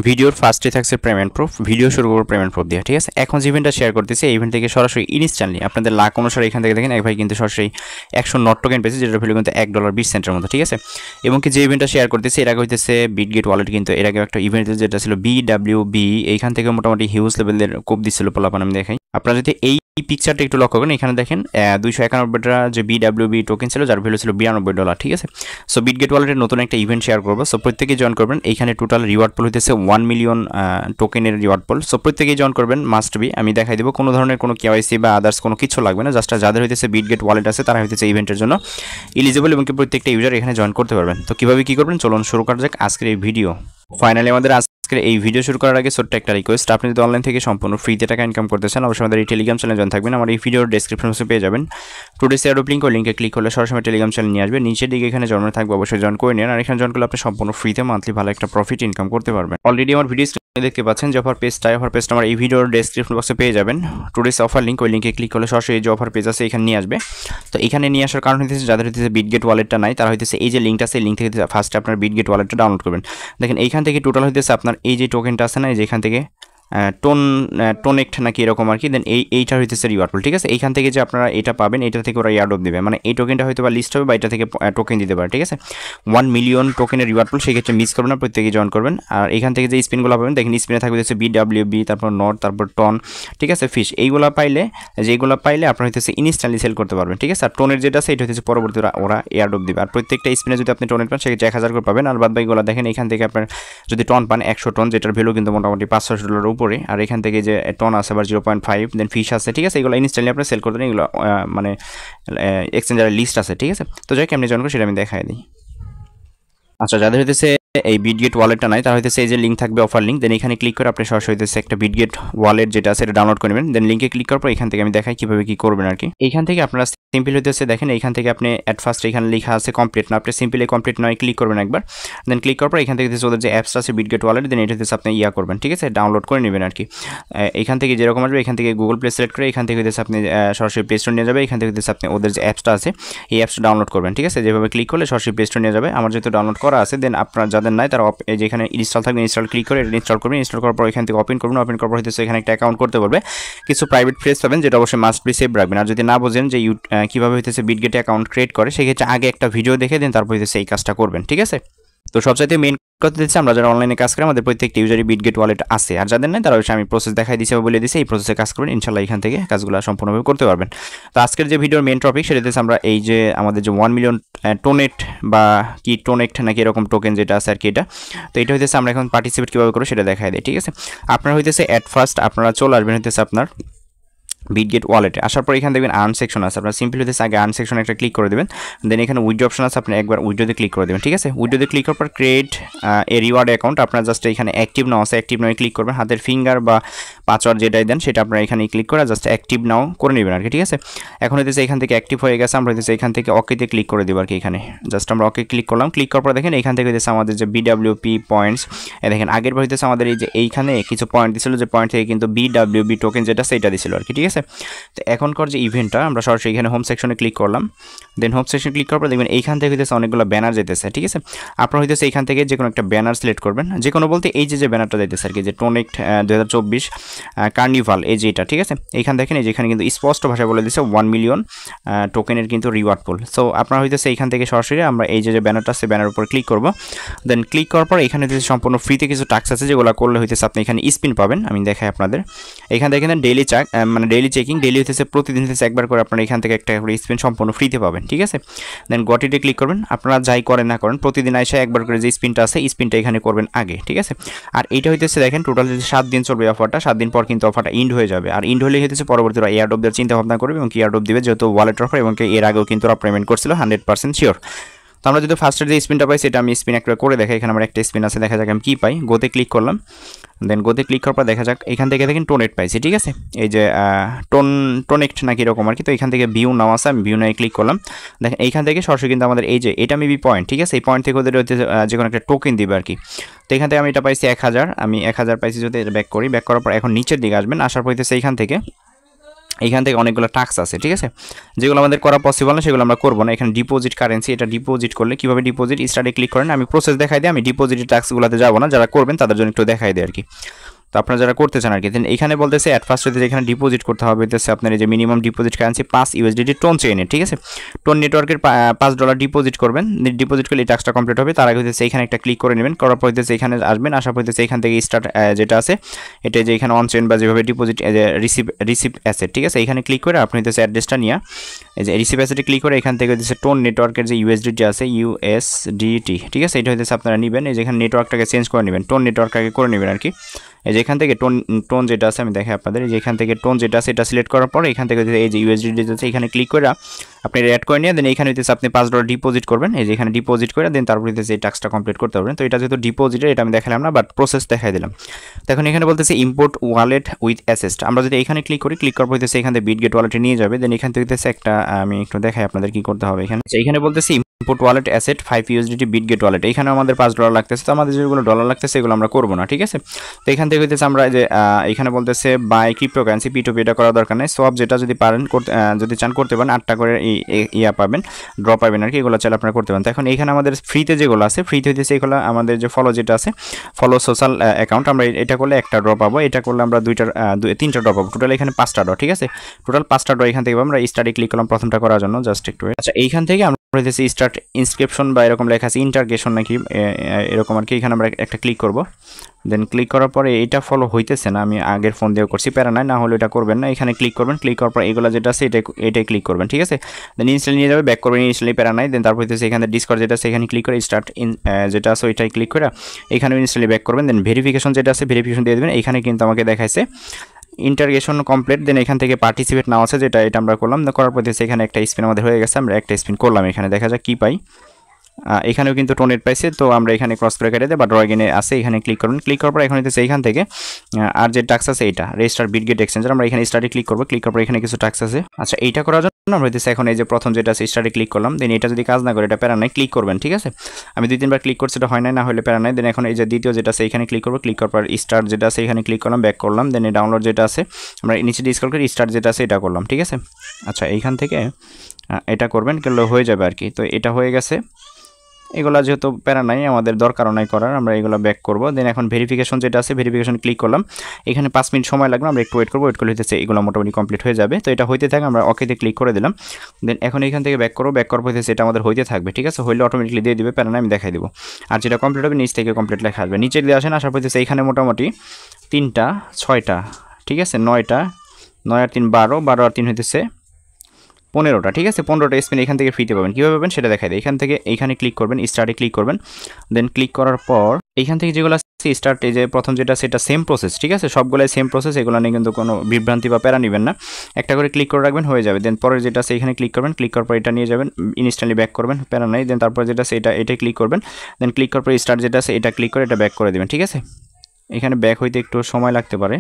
ভিডিওর ফার্স্টে থাকছে পেমেন্ট প্রুফ। ভিডিও শুরু করবো পেমেন্ট প্রুফ দিয়ে, ঠিক আছে। এখন যে ইভেন্টটা শেয়ার করতেছি এই ইভেন্ট থেকে সরাসরি ইনস্ট্যান্টলি আপনাদের লাখ অনুসারে এখান থেকে দেখেন এক ভাই কিন্তু সরাসরি 100 নট টোকেন পেয়েছে, যেটার ভ্যালু কিন্তু $1.20 মতো, ঠিক আছে। এবং কি যে ইভেন্টটা শেয়ার করতেছি এর আগে হইতেছে বিটগেট ওয়ালেট, কিন্তু এর আগে একটা ইভেন্ট যেটা ছিল BWB, এইখান থেকে মোটামুটি হিউজ লেভেলের কোপ দিচ্ছিল পোলাপান, আমি দেখাই। আপনারা যদি এই পিকচারটা একটু লক্ষ্য করেন, এখানে দেখেন 291টা যে BWB টোকেন ছিল, যার ভ্যালু ছিল $92, ঠিক আছে। সো বিটগেট ওয়ালেটের নতুন একটা ইভেন্ট শেয়ার করবো, সো প্রত্যেকেই জয়েন করবেন। এইখানে টোটাল রিওয়ার্ড পুল হইতেছে 1 মিলিয়ন টোকেনের রিওয়ার্ড পুল। সো প্রত্যেকেই জয়েন করবেন, মাস্ট বি। আমি দেখাই দেবো, কোনো ধরনের কোনো KYC বা আদার্স কোনো কিছু লাগবে না, জাস্ট যাদের হইতেছে বিটগেট ওয়ালেট আছে তারা হইতেছে ইভেন্টের জন্য এলিজিবল, এবং কি প্রত্যেকটা ইউজার এখানে জয়েন করতে পারবেন। তো কীভাবে কী করবেন চলুন শুরু করা যাক আজকের এই ভিডিও। ফাইনালি আমাদের আজকের এই ভিডিও শুরু করার আগে ছোট্ট একটা রিকোয়েস্ট, আপনি যদি অনলাইন থেকে সম্পূর্ণ ফ্রিতে টাকা ইনকাম করতে চান অবশ্যই আমাদের এই টেলিগ্রাম চ্যানেলে জয়েন থাকবেন। আমার এই ভিডিওর ডেসক্রিপশন বক্সে পেয়ে যাবেন টুডেস এয়ারড্রপ লিঙ্ক, ও লিঙ্কে ক্লিক করলে সরাসরি টেলিগ্রাম চ্যানেল নিয়ে আসবে। নিচের দিকে এখানে জয়েন থাকবে, অবশ্যই জয়েন করে নিন। আর এখানে জয়েন করলে আপনি সম্পূর্ণ ফ্রিতে মান্থলি ভালো একটা প্রফিট ইনকাম করতে পারবেন। অলরেডি আমার ভিডিও দেখতে পাচ্ছেন যে অফার পেজটা আমার এই ভিডিওর ডেসক্রিপশন বক্সে পেয়ে যাবেন টুডেস অফার লিঙ্ক, ওই লিঙ্কে ক্লিক করলে সরাসরি এই যে অফার পেজ আছে এখানে নিয়ে আসবে। তো এখানে নিয়ে আসার কারণ হইতেছে যাদের হইতেছে বিটগেট ওয়ালেটটা নাই তারা হইতেছে এই যে লিঙ্কটা আছে, এই লিঙ্ক থেকে ফার্স্টে আপনার বিটগেট ওয়ালেটটা ডাউনলোড করবেন। দেখেন এইখান থেকে টোটাল হইতেছে আপনার এই যে টোকেনটা আছে না, এই যে এখান থেকে টোনেক্ট নাকি এরকম আর কি, দেন এইটা হইতেছে রিওয়ার্ড পুল, ঠিক আছে। এইখান থেকে যে আপনারা এটা পাবেন, এটা থেকে ওরা ইয়ার্ড অফ দেবে, মানে এই টোকেনটা হয়তো বা লিস্ট হবে বা এটা থেকে টোকেন দিতে পারে, ঠিক আছে। 1 মিলিয়ন টোকেনের রিওয়ার্ড পুল, সেক্ষেত্রে মিস করবেন না, প্রত্যেকে জয়েন করবেন। আর এখান থেকে যে স্পিনগুলো পাবেন দেখেন, স্পিনে থাকবে হচ্ছে BWB, তারপর নট, তারপর টন, ঠিক আছে, ফিশ। এইগুলো পাইলে আপনারা হইতেছে ইনস্ট্যান্টলি সেল করতে পারবেন, ঠিক আছে। আর টোনের যেটা আছে এটা হচ্ছে পরবর্তী ওরা ইয়ার্ড অফ দেবে। আর প্রত্যেকটা স্পিনে যদি আপনি টোনের পান সেক্ষেত্রে 1000 করে পাবেন। আর বাদ বাকিগুলো দেখেন, এখান থেকে আপনার যদি টন পান 100 টন, যেটার ভ্যালু কিন্তু মোটামুটি $500 উপরে। আর এখান থেকে যে টন আছে আবার 0.5, দেন ফিশ আছে, ঠিক আছে। এগুলো ইনস্ট্যান্টলি আপনারা সেল করতে, এগুলো মানে এক্সচেঞ্জারের লিস্ট আছে, ঠিক আছে। তো যাই কেমনি জয়েন করে সেটা আমি দেখাই দিই। আচ্ছা, যাদের হইতেছে এই বিটগেট ওয়ালেটটা নাই তার হইতেছে এই যে লিঙ্ক থাকবে অফার লিঙ্ক, দেন এখানে ক্লিক করে আপনি সরাসরি হইতেছে একটা বিটগেট ওয়ালেট যেটা আছে এটা ডাউনলোড করে নেবেন। দেন লিঙ্কে ক্লিক করার পর এখান থেকে আমি দেখাই কীভাবে কী করবেন আর কি। এইখান থেকে আপনারা সিম্পল হইতেছে দেখেন, এইখান থেকে আপনি অ্যাট ফার্স্ট এখানে লেখা আছে কমপ্লিট না, আপনি সিম্পলি কমপ্লিট নয় ক্লিক করবেন একবার। দেন ক্লিক করার পর এখান থেকে ওদের যে অ্যাপসটা আছে বিটগেট ওয়ালেট, দেন এটা হচ্ছে আপনি করবেন, ঠিক আছে, ডাউনলোড করে নেবেন আর কি। এখান থেকে যেরকম আসবে এখান থেকে গুগল প্লে সিলেক্ট করে এখান থেকে হইতেছে আপনি সরাসরি প্লে স্টোর নিয়ে যাবে। এখান থেকে হইতেছে আপনি ওদের যে অ্যাপসটা আছে এই অ্যাপসটা ডাউনলোড করবেন, ঠিক আছে। যেভাবে ক্লিক করলে সরাসরি প্লে স্টোর নিয়ে যাবে। আমার যেহেতু ডাউনলোড করা আছে, দেন আপনার যাদের নাই তারা যেখানে ইনস্টল থাকবে ইনস্টল ক্লিক করে ইনস্টল করবেন। ইনস্টল করার পর এখান থেকে ওপেন করবেন, ওপেন করার পর হইতেছে এখানে একটা অ্যাকাউন্ট করতে পারবে। কিছু প্রাইভেট ফ্রেজ পাবেন যেটা অবশ্যই মাস্ট বি সেভ রাখবেন। আর যদি না বোঝেন যে কীভাবে হইতেছে বিটগেটে অ্যাকাউন্ট ক্রিয়েট করে, সেক্ষেত্রে আগে একটা ভিডিও দেখে দেন তারপর হইতেছে এই কাজটা করবেন, ঠিক আছে। তো সবচাইতে মেইন কথা দিচ্ছে আমরা যারা অনলাইনে কাজ করি আমাদের প্রত্যেকটা ইউজারই বিটগেট ওয়ালেট আছে, আর যাদের নেই তারা অবশ্যই আমি প্রসেস দেখাই দিচ্ছি বা বলে দিচ্ছি, এই প্রসেসে কাজ করবেন, ইনশাল্লাহ এখান থেকে কাজগুলো সম্পূর্ণভাবে করতে পারবেন। তো আজকের যে ভিডিওর মেইন টপিক সেটা হচ্ছে আমরা এই যে আমাদের যে 1 মিলিয়ন টোনেট বা কি টোনেক্ট নাকি এরকম টোকেন যেটা আছে আর কি, এটা তো এটা হইতেছে আমরা এখন পার্টিসিপেট কীভাবে করবো সেটা দেখাই দিই, ঠিক আছে। আপনারা হইতেছে অ্যাট ফার্স্ট আপনারা চলে আসবেন হইতেছে আপনার বিটগেট ওয়ালেটে। আসার পর এখানে দেখবেন আর্ন সেকশন আছে, আপনার সিম্পলি হচ্ছে আগে আর্ন সেকশনে একটা ক্লিক করে দেবেন। দেন এখানে উইথড্র অপশন আছে, আপনি একবার উইথড্রোতে ক্লিক করে দেবেন, ঠিক আছে। উইথড্রোতে ক্লিক করার পর ক্রিয়েট এ রিওয়ার্ড অ্যাকাউন্ট, আপনার জাস্ট এখানে অ্যাক্টিভ নাও আছে, অ্যাক্টিভ নাও ক্লিক করবেন। হাতের ফিঙ্গার বা পাসওয়ার্ড যেটাই দেন সেটা আপনারা এখানে ক্লিক করে জাস্ট অ্যাক্টিভ নাও করে নেবেন আর কি, ঠিক আছে। এখন হইতেছে এখান থেকে অ্যাক্টিভ হয়ে গেছে, আমরা হইতেছে এখান থেকে ওকেতে ক্লিক করে দেবো আর কি। এখানে জাস্ট আমরা ওকে ক্লিক করলাম। ক্লিক করার পর দেখেন এখান থেকে হইতেছে আমাদের যে BWP পয়েন্টস, দেখেন আগের বার হইতেছে আমাদের এই যে এইখানে কিছু পয়েন্ট দিছিল, যে পয়েন্ট থেকে কিন্তু BWB টোকেন যেটা সেটা দিছিল আর কি, ঠিক আছে। তো এখনকার যে ইভেন্টটা আমরা সরাসরি এখানে হোম সেকশনে ক্লিক করলাম। দেন হোম সেকশনে ক্লিক করার পর দেখবেন এইখান থেকে হইতেছে অনেকগুলো ব্যানার যেতেছে, ঠিক আছে। আপনারা হইতেছে এইখান থেকে যে কোনো একটা ব্যানার সিলেক্ট করবেন, যে কোনো বলতে এই যে ব্যানারটা যেতেছে আর কি, যে টোনেক্ট 2024 কার্নিভাল, এই যে এটা, ঠিক আছে। এইখানে দেখেন এই যেখানে কিন্তু স্পষ্ট ভাষায় বলে দিচ্ছে 1 মিলিয়ন টোকেনের কিন্তু রিওয়ার্ড পুল। সো আপনারা হইতেছে এইখান থেকে সরাসরি আমরা এই যে ব্যানারটা আছে ব্যানার উপর ক্লিক করব। দেন ক্লিক করার পর এখানে হইতেছে সম্পূর্ণ ফ্রিতে কিছু টাস্ক আছে যেগুলো করলে হইতেছে আপনি এখানে স্পিন পাবেন। আমি দেখাই আপনাদের, এখান থেকে ডেইলি মানে ডেইলি চেকিং, ডেইলি হইতেছে প্রতিদিন হইতেছে একবার করে আপনারা এখান থেকে একটা করে স্পিন সম্পূর্ণ ফ্রিতে পাবেন, ঠিক আছে। দেন গটিতে ক্লিক করবেন। আপনারা যাই করেন না করেন প্রতিদিন এসে একবার করে যে স্পিনটা আছে স্পিনটা এখানে করবেন আগে, ঠিক আছে। আর এইটা হইতেছে দেখেন টোটাল যদি 7 দিন চলবে অফারটা, 7 দিন পর কিন্তু অফারটা ইন্ড হয়ে যাবে। আর ইন্ড হলেই হইতেছে পরবর্তী এয়ার ড্রপ দেওয়ার চিন্তা ভাবনা করবে, এবং এয়ার ড্রপ দিবে যেহেতু ওয়ালেট অফার, এবং এর আগেও কিন্তু ওরা পেমেন্ট করছিল 100% শিওর। তো আমরা যদি ফার্স্টের যে স্পিনটা পাই সেটা আমি স্পিন একটা করে দেখাই। এখানে আমার একটা স্পিন আছে, দেখা যাক আমি কী পাই। গোতে ক্লিক করলাম। দেন গোতে ক্লিক করার পর দেখা যাক এখান থেকে দেখেন টোনেট পাইছি, ঠিক আছে। এই যে টোনেক্ট নাকি এরকম আর কি। তো এখান থেকে ভিউ নাও আছে, আমি ভিউ নাও ক্লিক করলাম। দেখেন এইখান থেকে সরাসরি কিন্তু আমাদের এই যে এটা মেবি পয়েন্ট, ঠিক আছে। এই পয়েন্ট থেকে ওদের যে কোনো একটা টোকেন দিবে আর কি। তো এখান থেকে আমি এটা পাইছি 1000, আমি 1000 পাইছি। যদি ব্যাক করি, ব্যাক করার পর এখন নিচের দিকে আসবেন, আসার পর হইতেছে এইখান থেকে এখান থেকে অনেকগুলো টাস্ক আছে, ঠিক আছে, যেগুলো আমাদের করা পসিবল না সেগুলো আমরা করবো না। এখানে ডিপোজিট কারেন্সি, এটা ডিপোজিট করলে কীভাবে ডিপোজিট স্টার্টে ক্লিক করেন, আমি প্রসেস দেখাই দিই, আমি ডিপোজিটের টাস্কগুলোতে যাবো না, যারা করবেন তাদের জন্য একটু দেখাই দিই আর কি। তো আপনারা যারা করতে চান আর কি, এখানে বলতেছে অ্যাট ফার্স্ট হইতে এখানে ডিপোজিট করতে হবে হইতেছে আপনার এই যে minimum deposit currency 5 USDT TON চেইনে, ঠিক আছে, টোন নেটওয়ার্কের $5 ডিপোজিট করবেন, ডিপোজিট করলে এই টাস্কটা কমপ্লিট হবে। তার আগে হইতেছে এখানে একটা ক্লিক করে নেবেন, করার পর হইতেছে এখানে আসবেন, আসার পর হইতেছে এখান থেকে স্টার্ট যেটা আছে এটা যে এখানে অন চেইন বা যেভাবে ডিপোজিট রিসিভ অ্যাসেট, ঠিক আছে, এখানে ক্লিক করে আপনি হইতেছে অ্যাড্রেসটা নিয়ে এই যে রিসিভ অ্যাসেটে ক্লিক করে এখান থেকে হইতেছে টোন নেটওয়ার্কের যে USDT আছে USDT, ঠিক আছে, এটা হইতেছে আপনারা নেবেন, এই যে এখানে নেটওয়ার্কটাকে চেঞ্জ করে নেবেন, টোন নেটওয়ার্কটাকে করে নেবেন আর কি। এই যে এখান থেকে টোন যেটা আছে আমি দেখাই আপনাদের, এই যে এখান থেকে টোন যেটা আছে এটা সিলেক্ট করার পরে এখান থেকে এই যে USDT আছে এখানে ক্লিক করে আপনি অ্যাড করে নিয়ে দেন এখানে হইতেছে আপনি $5 ডিপোজিট করবেন, এই যে এখানে ডিপোজিট করে দেন তারপর হইতেছে এই টাস্কটা কমপ্লিট করতে পারবেন। তো এটা যেহেতু ডিপোজিটের এটা আমি দেখালাম না, বাট প্রসেস দেখাই দিলাম। তো এখন এখানে বলতেছে ইম্পোর্ট ওয়ালেট উইথ অ্যাসেস্ট, আমরা যদি এখানে ক্লিক করি, ক্লিক করার পর হইতেছে এখান থেকে বিটগেট ওয়ালেটে নিয়ে যাবে, দেন এখান থেকে হইতেছে একটা আমি একটু দেখাই আপনাদের কি করতে হবে। এখানে বলতেছে import wallet asset 5 USDT Bitget wallet, এখানে আমাদের $5 লাগতেছে, তো আমাদের যেগুলো ডলার লাগতেছে এগুলো আমরা করবো না, ঠিক আছে। তো এখান থেকে হইতেছে আমরা যে এখানে বলতেছে বাই ক্রিপ্টোকারেন্সি P2P, এটা করা দরকার নেই, সব যেটা যদি পারেন করতে যদি চান করতে পারেন, 8টা করে ইয়া পাবেন, ড্র পাবেন আর কি, এগুলো চাইলে আপনারা করতে পারেন। তো এখন এখানে আমাদের ফ্রিতে যেগুলো আছে, ফ্রিতে হইতেছে এগুলো আমাদের যে ফলো যেটা আছে ফলো সোশ্যাল অ্যাকাউন্ট, আমরা এটা করলে একটা ড্র পাবো, এটা করলে আমরা 3টা ড্র পাবো, টোটাল এখানে 5টা ড্র, ঠিক আছে, টোটাল 5টা ড্র এখান থেকে আমরা স্টাডি ক্লিক করলাম প্রথমটা করার জন্য, জাস্ট একটু। আচ্ছা এইখান থেকে আমরা হইতেছে স্টার্ট ইনস্ক্রিপশন বা এরকম লেখা আছে ইন্টারগেশন নাকি এরকম আর কি, এখানে আমরা একটা ক্লিক করব, দেন ক্লিক করার পরে এটা ফলো হইতেছে না, আমি আগের ফোন দিয়েও করছি, প্যারা নাই, না হলে এটা করবেন না, এখানে ক্লিক করবেন, ক্লিক করার পর এগুলো যেটা আছে এটাই ক্লিক করবেন, ঠিক আছে, দেন ইনস্টল নিয়ে যাবে, ব্যাক করবেন, ইনস্টল প্যারা নাই, দেন তারপর হইতেছে এখানে ডিসকর্ড যেটা আছে এখানে ক্লিক করে স্টার্ট যেটা আছে ওইটাই ক্লিক করে এখানে ইনস্টল ব্যাক করবেন, দেন ভেরিফিকেশন যেটা আছে ভেরিফিকেশন দিয়ে দেবেন, এখানে কিন্তু আমাকে দেখাইছে ইন্টারগেশন কমপ্লিট, দেন এখান থেকে পার্টিসিপেট নাও আছে যেটা এটা আমরা করলাম, করার পর এখানে একটা স্পিন আমাদের হয়ে গেছে, আমরা একটা স্পিন করলাম, এখানে দেখা যাক কি পাই, এখানেও কিন্তু টোনেট পাইছে, তো আমরা এখানে ক্রস করে কেটে দেয় বা ড্রয়িংয়ে আছে, এখানে ক্লিক করবেন, ক্লিক করার পর এখন হইতেছে এইখান থেকে আর যে টাস্ক আছে এইটা রেজিস্টার বিটগেট এক্সচেঞ্জার, আমরা এখানে স্টার্টে ক্লিক করবো, ক্লিক করার পর এখানে কিছু টাস্ক আছে। আচ্ছা এইটা করার জন্য আমরা হইতেছে এখন এই যে প্রথম যেটা আছে স্টার্টে ক্লিক করলাম, দেন এটা যদি কাজ না করে এটা প্যারা নাই, ক্লিক করবেন, ঠিক আছে, আমি 2-3বার ক্লিক করছি, এটা হয় না, না হলে প্যারা নাই, দেন এখন এই যে দ্বিতীয় যেটা আছে এখানে ক্লিক করবো, ক্লিক করার পর স্টার্ট যেটা আছে এখানে ক্লিক করলাম, ব্যাক করলাম, দেন এই ডাউনলোড যেটা আছে আমরা নিচে ডিসক্রল করে স্টার্ট যেটা আছে এটা করলাম, ঠিক আছে। আচ্ছা এইখান থেকে এটা করবেন, করলে হয়ে যাবে আর কি। তো এটা হয়ে গেছে, এগুলা যেহেতু প্যারা নাই আমাদের দরকারও নাই করার, আমরা এগুলো ব্যাক করবো, দেন এখন ভেরিফিকেশন যেটা আছে ভেরিফিকেশন ক্লিক করলাম, এখানে 5 মিনিট সময় লাগবে, আমরা একটু ওয়েট করবো, ওয়েট করলে হইতেছে এগুলো মোটামুটি কমপ্লিট হয়ে যাবে। তো এটা হইতে থাকে, আমরা ওকেতে ক্লিক করে দিলাম, দেন এখন এখান থেকে ব্যাক করবো, ব্যাক করার হইতেছে এটা আমাদের হইতে থাকবে, ঠিক আছে, হইলে অটোমেটিকলি দিয়ে দিবে, প্যারা নাই আমি দেখাই দিব। আর যেটা কমপ্লিট হবে নিচ থেকে কমপ্লিট লেখা আসবে, নিচে দিয়ে আসেন, আসার হইতেছে এখানে মোটামুটি 3টা 6টা, ঠিক আছে, 9টা 9 আর 3 12, 12 আর 3 হইতেছে 15টা, ঠিক আছে, 15টা স্পিন এখান থেকে ফ্রিতে পাবেন, কীভাবে পাবেন সেটা দেখাই দেয়। এখান থেকে এইখানে ক্লিক করবেন, স্টার্টে ক্লিক করবেন, দেন ক্লিক করার পর এইখান থেকে যেগুলো আছে স্টার্ট এই যে প্রথম যেটা সেটা সেম প্রসেস, ঠিক আছে, সবগুলাই সেম প্রসেস, এগুলো নিয়ে কিন্তু কোনো বিভ্রান্তি বা প্যারা নেবেন না, একটা করে ক্লিক করে রাখবেন হয়ে যাবে। দেন পরের যেটা আছে এখানে ক্লিক করবেন, ক্লিক করার পর এটা নিয়ে যাবেন, ইনস্ট্যান্টলি ব্যাক করবেন, প্যারা নাই, দেন তারপর যেটা আছে এটাই ক্লিক করবেন, দেন ক্লিক করার পর স্টার্ট যেটা আছে এটা ক্লিক করে এটা ব্যাক করে দেবেন, ঠিক আছে, এখানে ব্যাক হইতে একটু সময় লাগতে পারে,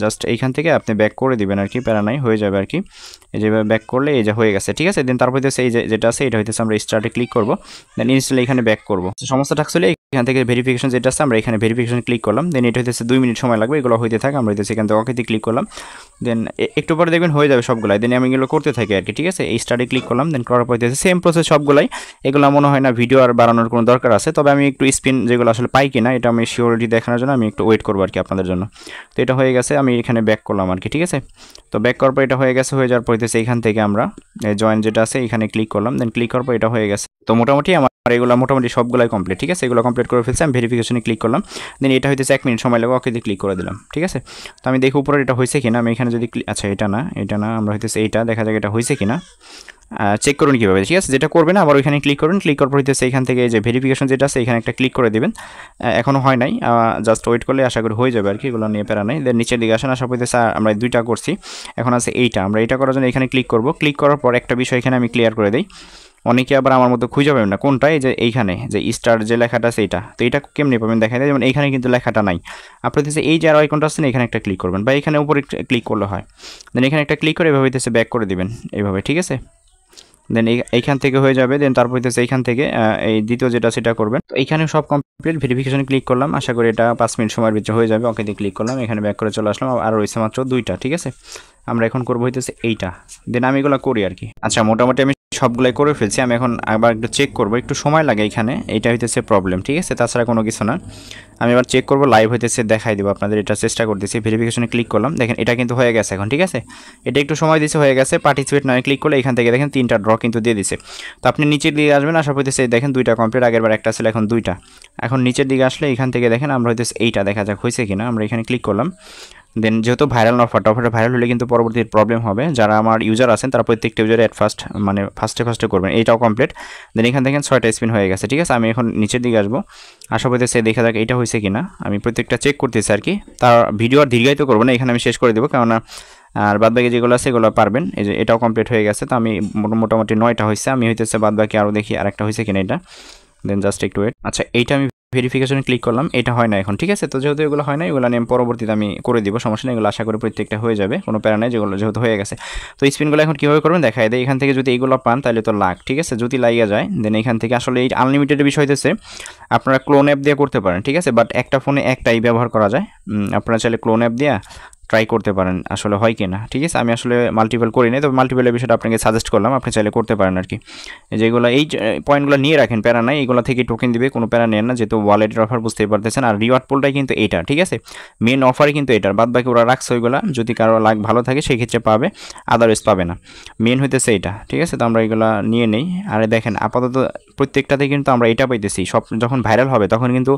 জাস্ট এইখান থেকে আপনি ব্যাক করে দিবেন আর কি, প্যারা নাই, হয়ে যাবে আর কি, এই যেভাবে ব্যাক করলে এই যে হয়ে গেছে, ঠিক আছে। দেন তারপর হইতেছে এই যেটা আছে এটা হইতেছে আমরা স্টার্টে ক্লিক করবো, দেন ইনস্টল এখানে ব্যাক করবো, সমস্ত টাস্ক হলে এখান থেকে ভেরিফিকেশন যেটা আছে আমরা এখানে ভেরিফিকেশন ক্লিক করলাম, দেন এটা হইতেছে 2 মিনিট সময় লাগবে, এগুলো হইতে থাকে, আমরা হইতেছে এখান থেকে ওকেতে ক্লিক করলাম, দেন একটু পরে দেখবেন হয়ে যাবে সবগুলাই, দেন আমি এগুলো করতে থাকি আর কি, ঠিক আছে, এই স্টার্টে ক্লিক করলাম, দেন করার পর হইতেছে সেম প্রসেস সবগুলাই, এগুলো মনে হয় না ভিডিও আর বাড়ানোর কোনো দরকার আছে, তবে আমি একটু স্পিন যেগুলো আসলে পাই কিনা এটা আমি শিওরিটি দেখানোর জন্য আমি একটু ওয়েট করবো আর কি আপনাদের জন্য। তো এটা হয়ে গেছে, আমি এখানে ব্যাক করলাম আর কি, ঠিক আছে, তো ব্যাক করার পর এটা হয়ে গেছে, হয়ে যাওয়ার পর হইতেছে এখান থেকে আমরা জয়েন যেটা আছে এখানে ক্লিক করলাম, দেন ক্লিক করার পর এটা হয়ে গেছে। তো মোটামুটি আমার এগুলো মোটামুটি সবগুলাই কমপ্লিট, ঠিক আছে, এগুলো কমপ্লিট করে ফেলছি, আমি ভেরিফিকেশনে ক্লিক করলাম, দেন এটা হইতেছে 1 মিনিট সময় লাগে, ওকে দিয়ে ক্লিক করে দিলাম, ঠিক আছে। তো আমি দেখি উপরে এটা হয়েছে কিনা, আমি এখানে যদি আচ্ছা এটা না আমরা হইতেছে এইটা দেখা যাক এটা হয়েছে কিনা, চেক করুন কীভাবে, ঠিক আছে, যেটা করবেন আবার ওইখানে ক্লিক করুন, ক্লিক করার পর হইতেছে এখান থেকে যে ভেরিফিকেশন যেটা আছে এখানে একটা ক্লিক করে দেবেন, এখনও হয় নাই, জাস্ট ওয়েট করলে আশা করি হয়ে যাবে আর কি, এগুলো নিয়ে প্যারা নাই। দেন নিচের দিকে আসেন, আশা হইতেছে আমরা 2টা করছি, এখন আছে এইটা, আমরা এটা করার জন্য এখানে ক্লিক করব, ক্লিক করার পর একটা বিষয় এখানে আমি ক্লিয়ার করে দিই, অনেকে আবার আমার মতো খুঁজে পাবেন না কোনটা, এই যে এইখানে যে স্টার যে লেখাটা আছে এইটা, তো এটা কেমনি পাবেন দেখা যায়, যেমন এইখানে কিন্তু লেখাটা নাই, আপনি হচ্ছে এই যে আর আইকনটা আছে না এখানে একটা ক্লিক করবেন, বা এখানে উপরে ক্লিক করলে হয়, দেন এখানে একটা ক্লিক করে এভাবে হইতেছে ব্যাক করে দিবেন এইভাবে, ঠিক আছে, দেন এইখান থেকে হয়ে যাবে। দেন তারপর হইতেছে এইখান থেকে এই দ্বিতীয় যেটা সেটা করবেন। তো এইখানে সব কমপ্লিট, ভেরিফিকেশনে ক্লিক করলাম, আশা করি এটা 5 মিনিট সময়ের ভিতরে হয়ে যাবে। ওকে দিয়ে ক্লিক করলাম, এখানে ব্যাক করে চলে আসলাম, আর রয়েছে মাত্র 2টা। ঠিক আছে, আমরা এখন করবো হইতেছে এইটা। দেন আমি এগুলো করি আর কি। আচ্ছা, মোটামুটি আমি সবগুলাই করে ফেলছি। আমি এখন আবার একটু চেক করবো, একটু সময় লাগে এখানে, এইটা হইতেছে প্রবলেম। ঠিক আছে, তাছাড়া কোনো কিছু না। আমি এবার চেক করবো, লাইভ হইতেছে দেখাই দেবো আপনাদের, এটা চেষ্টা করতেছি। ভেরিফিকেশনে ক্লিক করলাম, দেখেন এটা কিন্তু হয়ে গেছে এখন। ঠিক আছে, এটা একটু সময় দিয়েছে, হয়ে গেছে। পার্টিসিপেট নয় ক্লিক করলে এখান থেকে দেখেন 3টা ড্র কিন্তু দিয়ে দিছে। তো আপনি নিচের দিকে আসবেন, আশা করতেছে দেখেন 2টা কমপ্লিট, আগের বার একটা ছিল, এখন 2টা। এখন নিচের দিকে আসলে এখান থেকে দেখেন আমরা হইতেছে এইটা, দেখা যাক হয়েছে কিনা। আমরা এখানে ক্লিক করলাম। দেন যেহেতু ভাইরাল অফারটা ভাইরাল হলে কিন্তু পরবর্তী প্রবলেম হবে। যারা আমার ইউজার আছেন তারা প্রত্যেকটা ইউজারে অ্যাট ফার্স্ট মানে ফার্স্টে করবেন। এইটাও কমপ্লিট। দেন এখান থেকে 6টা স্পিন হয়ে গেছে। ঠিক আছে, আমি এখন নিচের দিকে আসবো, আশা করতেছে দেখা যাক এইটা হয়েছে কিনা। আমি প্রত্যেকটা চেক করতেছি আর কি। তার ভিডিও আর দীর্ঘায়িত করবো না, এখানে আমি শেষ করে দেবো, কেননা আর বাদবাকি যেগুলো আছে এগুলো পারবেন। এই যে এটাও কমপ্লিট হয়ে গেছে। তো আমি মোটামুটি 9টা হয়েছে। আমি হইতেছে বাদবাকি আরও দেখি আরেকটা হয়েছে কিনা এটা। দেন জাস্ট একটু ওয়েট। আচ্ছা, এইটা আমি ভেরিফিকেশনে ক্লিক করলাম, এটা হয় না এখন। ঠিক আছে, তো যেহেতু এগুলো হয় না, এগুলো নিয়ে পরবর্তীতে আমি করে দিব, সমস্যা নেই। এগুলো আশা করি প্রত্যেকটা হয়ে যাবে, কোনো প্যারা নেই, যেগুলো যেহেতু হয়ে গেছে। তো স্পিনগুলো এখন কীভাবে করবেন দেখাই দেয়। এখান থেকে যদি এইগুলো পান তাহলে তো লাখ। ঠিক আছে, যদি লাগিয়ে যায় দেন এখান থেকে আসলে এই আনলিমিটেডের বিষয় হইতেছে আপনারা ক্লোন অ্যাপ দিয়ে করতে পারেন। ঠিক আছে, বাট একটা ফোনে একটাই ব্যবহার করা যায়। আপনারা চাইলে ক্লোন অ্যাপ দিয়ে ট্রাই করতে পারেন, আসলে হয় কি না। ঠিক আছে, আমি আসলে মাল্টিপল করি নাই, তবে মাল্টিপলের বিষয়টা আপনাকে সাজেস্ট করলাম, আপনি চাইলে করতে পারেন আর কি। যেগুলো এই পয়েন্টগুলো নিয়ে রাখেন, প্যারা নাই, এগুলো থেকে টোকেন দিবে, কোনো প্যারা নেন না, যেহেতু ওয়ালেটের অফার বুঝতেই পারতেছেন। আর রিওয়ার্ড পোলটাই কিন্তু এটা। ঠিক আছে, মেন অফারই কিন্তু এটার, বাদ বাকি ওরা রাখছে ওইগুলো, যদি কারো লাগ ভালো থাকে সেই ক্ষেত্রে পাবে, আদারওয়াইজ পাবে না। মেন হইতেছে এটা। ঠিক আছে, তো আমরা এগুলো নিয়ে নেই। আর দেখেন আপাতত প্রত্যেকটাতে কিন্তু আমরা এটা পাইতেছি। সব যখন ভাইরাল হবে তখন কিন্তু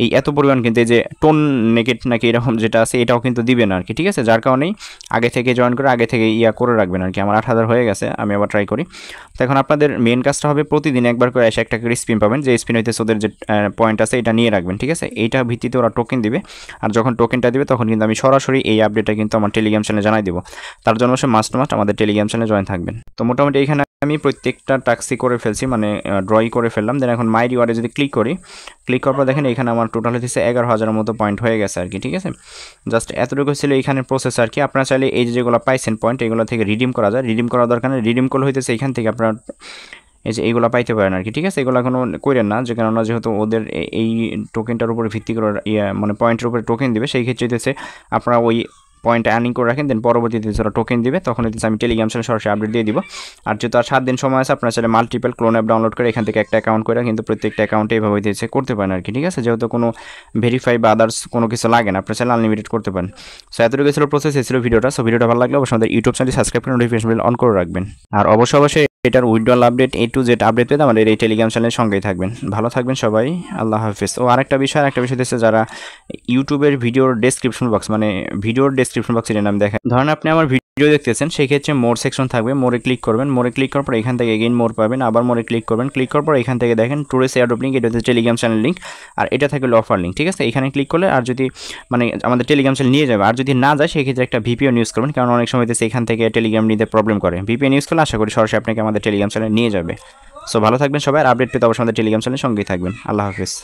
এই এত পরিমাণ কিন্তু এই যে টোন নেগেট নাকি এরকম যেটা আছে এটাও কিন্তু দিবে না আর কি। ঠিক আছে, যার কারণেই আগে থেকে জয়েন করে আগে থেকে করে রাখবেন আর কি। আমার 8000 হয়ে গেছে, আমি আবার ট্রাই করি। তো এখন আপনাদের মেন কাজটা হবে প্রতিদিন একবার করে এসে একটা করে স্পিন পাবেন, যে স্পিন হইতেছে ওদের যে পয়েন্ট আছে এটা নিয়ে রাখবেন। ঠিক আছে, এইটা ভিত্তিতে ওরা টোকেন দিবে, আর যখন টোকেনটা দিবে তখন কিন্তু আমি সরাসরি এই আপডেটটা কিন্তু আমার টেলিগ্রাম চ্যানেলে জানাই দেবো। তার জন্য সে মাস্ট আমাদের টেলিগ্রাম চ্যানেলে জয়েন থাকবেন। তো মোটামুটি এখানে আমি প্রত্যেকটা টাস্কই করে ফেলছি, মানে ড্রই করে ফেললাম। দেন এখন মাই রিওয়ার্ডে যদি ক্লিক করি, ক্লিক করার পর দেখেন এখানে আমার টোটাল হচ্ছে 11,000-এর মতো পয়েন্ট হয়ে গেছে আর কি। ঠিক আছে, জাস্ট এতটুকু ছিল এইখানে প্রসেস আর কি। আপনারা চাইলে এই যেগুলো পাইছেন পয়েন্ট, এগুলো থেকে রিডিম করা যায়। রিডিম করার দরকার নেই, রিডিম করলে হইতেছে এখান থেকে আপনারা এই যে এইগুলো পাইতে পারেন আর কি। ঠিক আছে, এগুলো এখনও করেন না, যে কেননা যেহেতু ওদের এই টোকেনটার উপরে ভিত্তি করে মানে পয়েন্টের উপরে টোকেন দিবে, সেই ক্ষেত্রে হইতেছে আপনারা ওই পয়েন্ট আর্নিং করে রাখেন। দেন পরবর্তীতে যারা টোকেন দিবে তখন হচ্ছে আমি টেলিগ্রাম চ্যানেলে সরাসরি আপডেট দিয়ে দিব। আর যেহেতু আর 7 দিন সময় আছে, আপনারা চাইলে মাল্টিপল ক্লোন অ্যাপ ডাউনলোড করে এখান থেকে একটা অ্যাকাউন্ট করে কিন্তু প্রত্যেকটা অ্যাকাউন্টে এভাবে দিয়েছে করতে পারেন আর কি। ঠিক আছে, যেহেতু কোনো ভেরিফাই বা আদার্স কোনো কিছু লাগে না, আপনারা চাইলে আনলিমিটেড করতে পারেন। সো এতটুকু ছিল প্রসেস, ছিল ভিডিওটা। সো ভিডিওটা ভালো লাগলে অবশ্যই আমাদের ইউটিউব চ্যানেল সাবস্ক্রাইব করে নোটিফিকেশন বেল অন করে রাখবেন। আর অবশ্যই এটার withdrawal update A to Z update পেতে আমাদের এই টেলিগ্রাম চ্যানেলের সঙ্গেই থাকবেন। ভালো থাকবেন সবাই, আল্লাহ হাফিজ। ও আরেকটা বিষয় হচ্ছে যারা ইউটিউবের ভিডিওর ডেসক্রিপশন বক্স, মানে ভিডিওর ডেসক্রিপশন বক্স এর নাম দেখেন, ধরেন আপনি আমার ভিডিও দেখতেছেন, সেই ক্ষেত্রে মোর সেকশন থাকবে, মোরে ক্লিক করবেন। মোরে ক্লিক করার পর এখান থেকে এগেইন মোর পাবেন, আবার মোরে ক্লিক করবেন। ক্লিক করার পর এখান থেকে দেখেন টুডেস এয়ারড্রপ লিঙ্ক, এটা হচ্ছে টেলিগ্রাম চ্যানেল লিঙ্ক, আর এটা থাকলে অফার লিঙ্ক। ঠিক আছে, এখানে ক্লিক করলে আর যদি মানে আমাদের টেলিগ্রাম চ্যানেল নিয়ে যাবে, আর যদি না যায় সেই ক্ষেত্রে একটা VPN ইউজ করবেন, কারণ অনেক সময় এখান থেকে টেলিগ্রাম নিতে প্রবলেম করে। VPN ইউজ করলে আশা করি সরাসরি আপনাকে আমাদের টেলিগ্রাম চ্যানেলে নিয়ে যাবে। সো ভালো থাকবেন সবাই, আর আপডেট পেতে অবশ্যই আমাদের টেলিগ্রাম চ্যানেলের সঙ্গেই থাকবেন। আল্লাহ হাফিজ।